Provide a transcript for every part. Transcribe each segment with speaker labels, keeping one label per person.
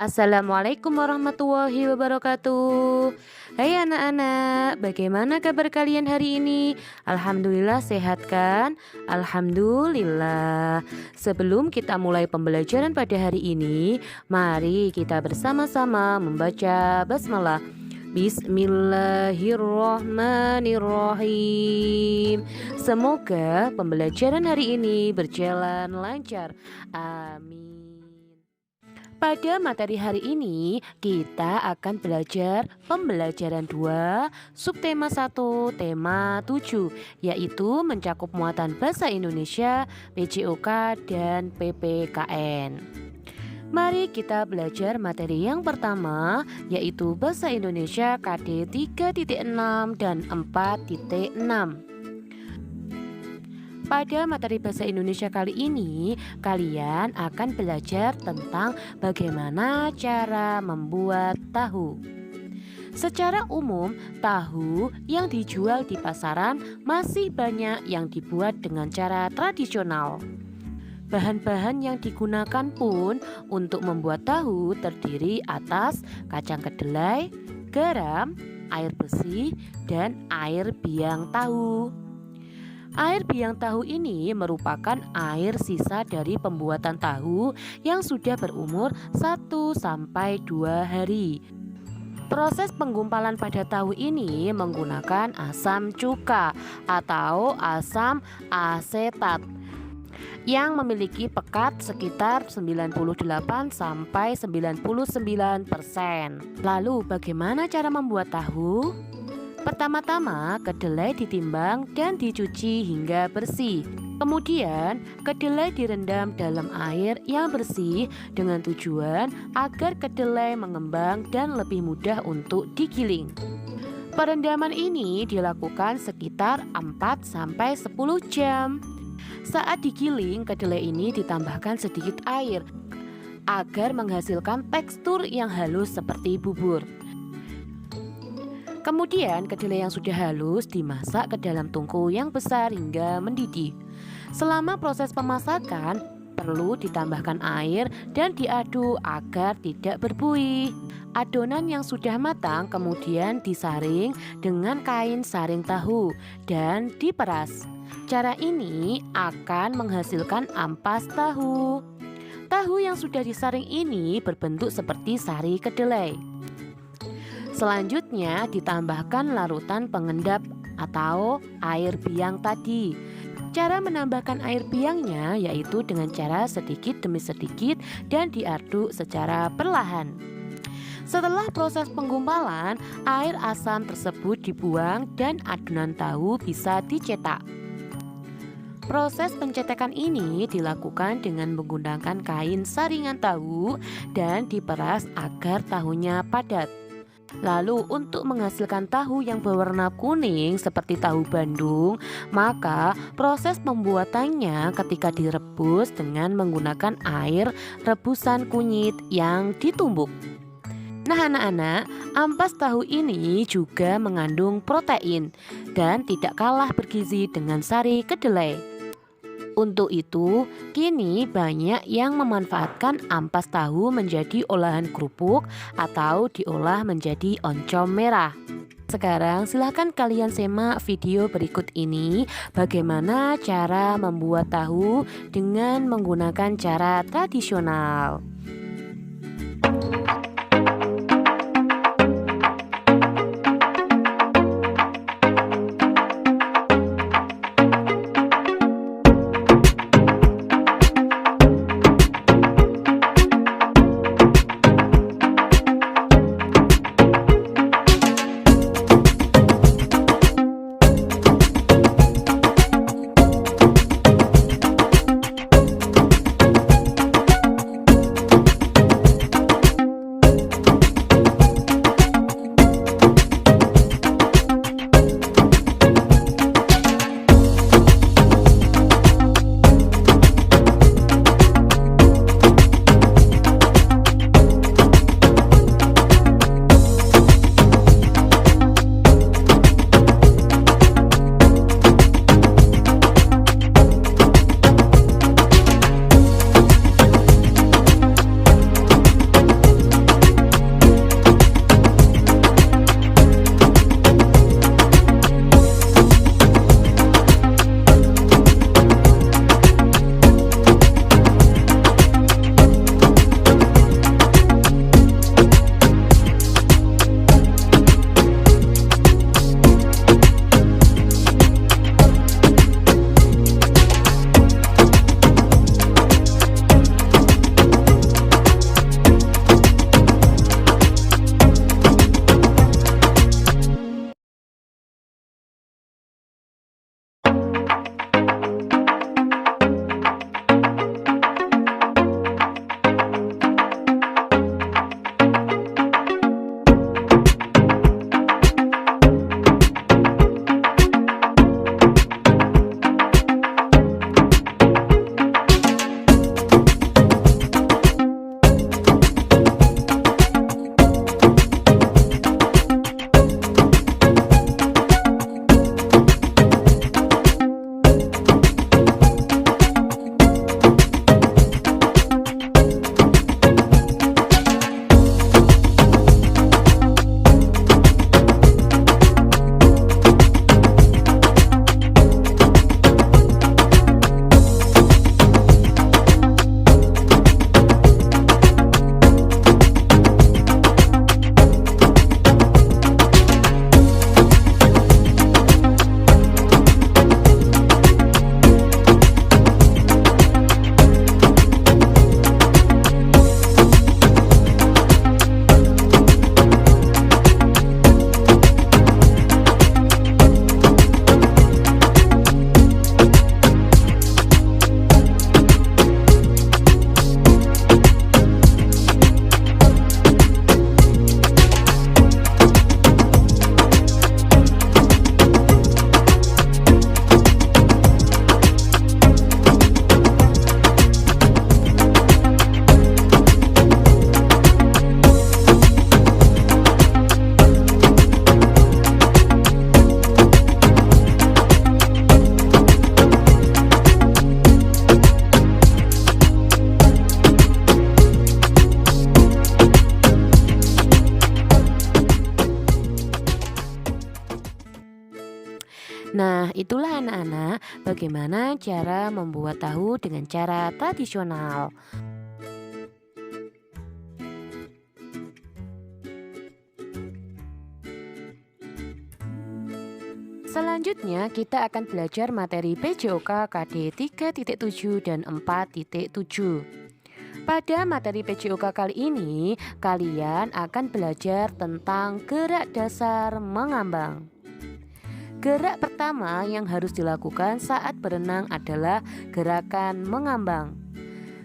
Speaker 1: Assalamualaikum warahmatullahi wabarakatuh. Hai anak-anak, bagaimana kabar kalian hari ini? Alhamdulillah sehat kan? Alhamdulillah. Sebelum kita mulai pembelajaran pada hari ini, mari kita bersama-sama membaca basmalah. Bismillahirrahmanirrahim. Semoga pembelajaran hari ini berjalan lancar. Amin. Pada materi hari ini kita akan belajar pembelajaran 2 subtema 1 tema 7, yaitu mencakup muatan bahasa Indonesia, PJOK dan PPKN. Mari kita belajar materi yang pertama, yaitu bahasa Indonesia KD 3.6 dan 4.6. Pada materi bahasa Indonesia kali ini, kalian akan belajar tentang bagaimana cara membuat tahu. Secara umum, tahu yang dijual di pasaran masih banyak yang dibuat dengan cara tradisional. Bahan-bahan yang digunakan pun untuk membuat tahu terdiri atas kacang kedelai, garam, air bersih, dan air biang tahu. Air biang tahu ini merupakan air sisa dari pembuatan tahu yang sudah berumur 1-2 hari. Proses penggumpalan pada tahu ini menggunakan asam cuka atau asam asetat yang memiliki pekat sekitar 98-99%. Lalu bagaimana cara membuat tahu? Pertama-tama, kedelai ditimbang dan dicuci hingga bersih. Kemudian, kedelai direndam dalam air yang bersih dengan tujuan agar kedelai mengembang dan lebih mudah untuk digiling. Perendaman ini dilakukan sekitar 4-10 jam. Saat digiling, kedelai ini ditambahkan sedikit air agar menghasilkan tekstur yang halus seperti bubur. Kemudian kedelai yang sudah halus dimasak ke dalam tungku yang besar hingga mendidih. Selama proses pemasakan perlu ditambahkan air dan diaduk agar tidak berbuih. Adonan yang sudah matang kemudian disaring dengan kain saring tahu dan diperas. Cara ini akan menghasilkan ampas tahu. Tahu yang sudah disaring ini berbentuk seperti sari kedelai. Selanjutnya ditambahkan larutan pengendap atau air biang tadi. Cara menambahkan air biangnya yaitu dengan cara sedikit demi sedikit dan diaduk secara perlahan. Setelah proses penggumpalan, air asam tersebut dibuang dan adonan tahu bisa dicetak. Proses pencetakan ini dilakukan dengan menggunakan kain saringan tahu dan diperas agar tahunya padat. Lalu untuk menghasilkan tahu yang berwarna kuning seperti tahu Bandung, maka proses pembuatannya ketika direbus dengan menggunakan air rebusan kunyit yang ditumbuk. Nah anak-anak, ampas tahu ini juga mengandung protein dan tidak kalah bergizi dengan sari kedelai. Untuk itu, kini banyak yang memanfaatkan ampas tahu menjadi olahan kerupuk atau diolah menjadi oncom merah. Sekarang silahkan kalian simak video berikut ini bagaimana cara membuat tahu dengan menggunakan cara tradisional. Nah, itulah anak-anak bagaimana cara membuat tahu dengan cara tradisional. Selanjutnya kita akan belajar materi PJOK KD 3.7 dan 4.7. Pada materi PJOK kali ini, kalian akan belajar tentang gerak dasar mengambang. Gerak pertama yang harus dilakukan saat berenang adalah gerakan mengambang.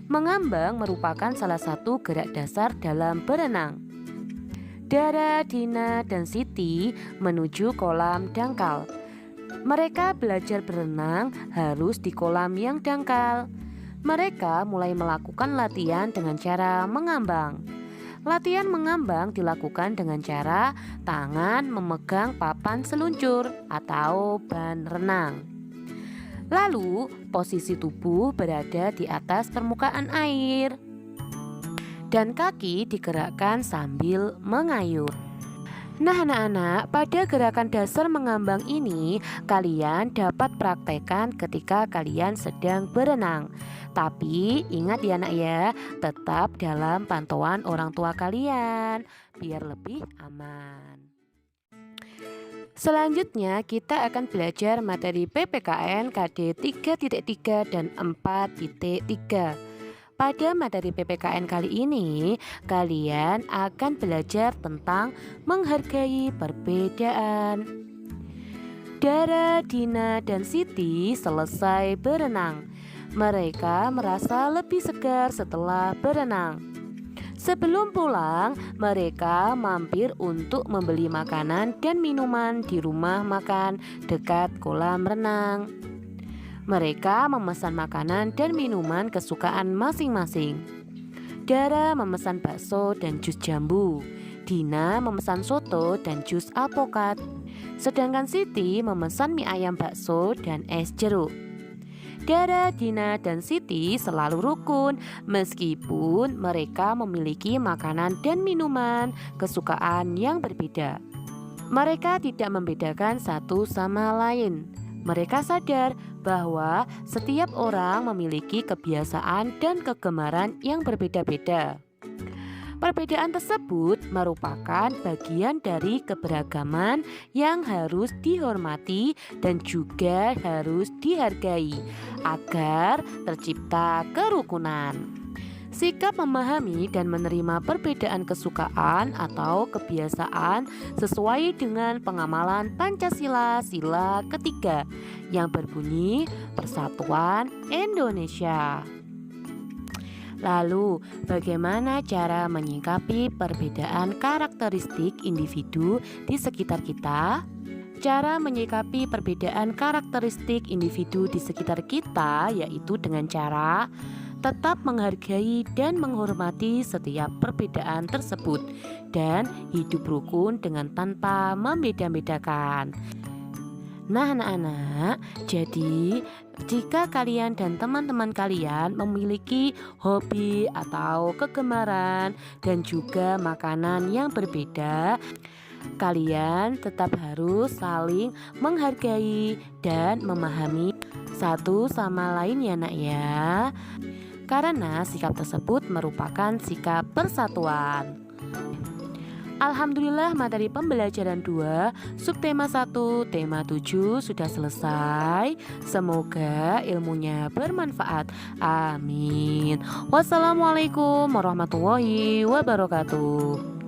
Speaker 1: Mengambang merupakan salah satu gerak dasar dalam berenang. Dara, Dina, dan Siti menuju kolam dangkal. Mereka belajar berenang harus di kolam yang dangkal. Mereka mulai melakukan latihan dengan cara mengambang. Latihan mengambang dilakukan dengan cara tangan memegang papan seluncur atau ban renang. Lalu, posisi tubuh berada di atas permukaan air dan kaki digerakkan sambil mengayun. Nah anak-anak, pada gerakan dasar mengambang ini kalian dapat praktekkan ketika kalian sedang berenang. Tapi ingat ya anak ya, tetap dalam pantauan orang tua kalian biar lebih aman. Selanjutnya kita akan belajar materi PPKN KD 3.3 dan 4.3. Pada materi PPKN kali ini, kalian akan belajar tentang menghargai perbedaan. Dara, Dina, dan Siti selesai berenang. Mereka merasa lebih segar setelah berenang. Sebelum pulang, mereka mampir untuk membeli makanan dan minuman di rumah makan dekat kolam renang. Mereka memesan makanan dan minuman kesukaan masing-masing. Dara memesan bakso dan jus jambu. Dina memesan soto dan jus alpukat. Sedangkan Siti memesan mie ayam bakso dan es jeruk. Dara, Dina, dan Siti selalu rukun meskipun mereka memiliki makanan dan minuman kesukaan yang berbeda. Mereka tidak membedakan satu sama lain. Mereka sadar bahwa setiap orang memiliki kebiasaan dan kegemaran yang berbeda-beda. Perbedaan tersebut merupakan bagian dari keberagaman yang harus dihormati dan juga harus dihargai agar tercipta kerukunan. Sikap memahami dan menerima perbedaan kesukaan atau kebiasaan sesuai dengan pengamalan Pancasila sila ketiga yang berbunyi Persatuan Indonesia. Lalu, bagaimana cara menyikapi perbedaan karakteristik individu di sekitar kita? Cara menyikapi perbedaan karakteristik individu di sekitar kita yaitu dengan cara tetap menghargai dan menghormati setiap perbedaan tersebut dan hidup rukun dengan tanpa membeda-bedakan. Nah anak-anak, jadi jika kalian dan teman-teman kalian memiliki hobi atau kegemaran dan juga makanan yang berbeda, kalian tetap harus saling menghargai dan memahami satu sama lain ya nak ya. Karena sikap tersebut merupakan sikap persatuan. Alhamdulillah materi pembelajaran 2 subtema 1 tema 7 sudah selesai. Semoga ilmunya bermanfaat. Amin. Wassalamualaikum warahmatullahi wabarakatuh.